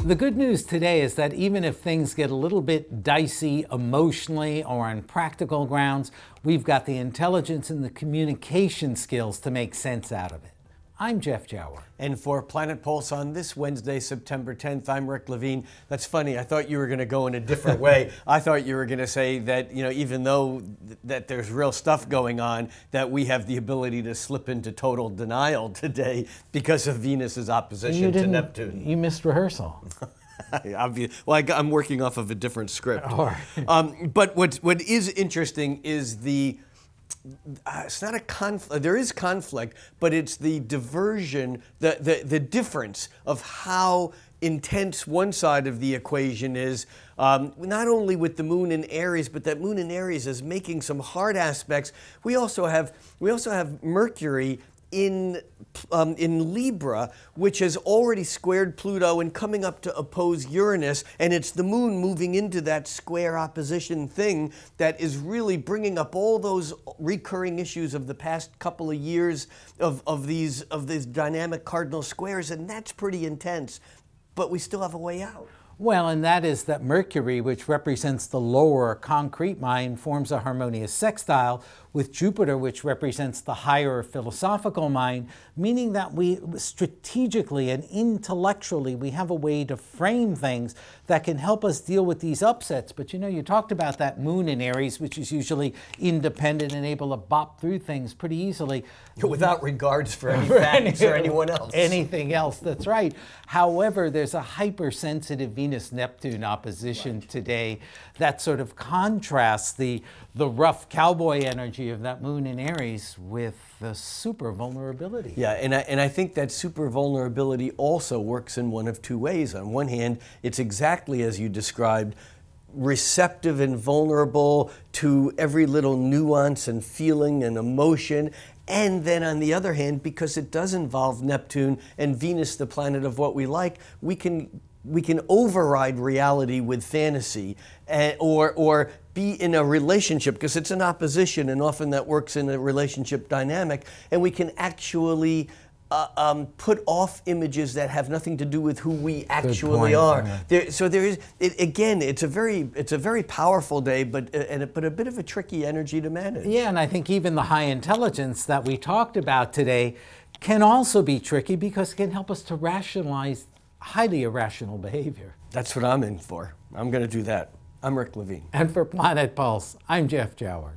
The good news today is that even if things get a little bit dicey emotionally or on practical grounds, we've got the intelligence and the communication skills to make sense out of it. I'm Jeff Jower. And for Planet Pulse on this Wednesday, September 10th, I'm Rick Levine. That's funny. I thought you were going to go in a different way. I thought you were going to say that, even though that there's real stuff going on, that we have the ability to slip into total denial today because of Venus's opposition to Neptune. You missed rehearsal. Well, I'm working off of a different script. All right. But what is interesting is it's not a conflict. There is conflict, but it's the diversion, the difference of how intense one side of the equation is, not only with the moon in Aries, but that moon in Aries is making some hard aspects. We also have Mercury in Libra, which has already squared Pluto and coming up to oppose Uranus, and it's the moon moving into that square opposition thing that is really bringing up all those recurring issues of the past couple of years of these dynamic cardinal squares, and that's pretty intense, but we still have a way out. Well, and that is that Mercury, which represents the lower concrete mind, forms a harmonious sextile with Jupiter, which represents the higher philosophical mind, meaning that we strategically and intellectually, we have a way to frame things that can help us deal with these upsets. But you talked about that moon in Aries, which is usually independent and able to bop through things pretty easily. Without regards for any facts or anyone else. Anything else, that's right. However, there's a hypersensitive Venus-Neptune opposition today that sort of contrasts the rough cowboy energy of that moon in Aries with the super vulnerability. Yeah, and I think that super vulnerability also works in one of two ways. On one hand, it's exactly as you described, receptive and vulnerable to every little nuance and feeling and emotion. And then on the other hand, because it does involve Neptune and Venus, the planet of what we like, we can override reality with fantasy, or be in a relationship, because it's an opposition, and often that works in a relationship dynamic, and we can actually put off images that have nothing to do with who we actually are. Yeah. So there is, again, it's a very powerful day, but a bit of a tricky energy to manage. Yeah, and I think even the high intelligence that we talked about today can also be tricky because it can help us to rationalize highly irrational behavior. That's what I'm in for. I'm going to do that. I'm Rick Levine. And for Planet Pulse, I'm Jeff Jower.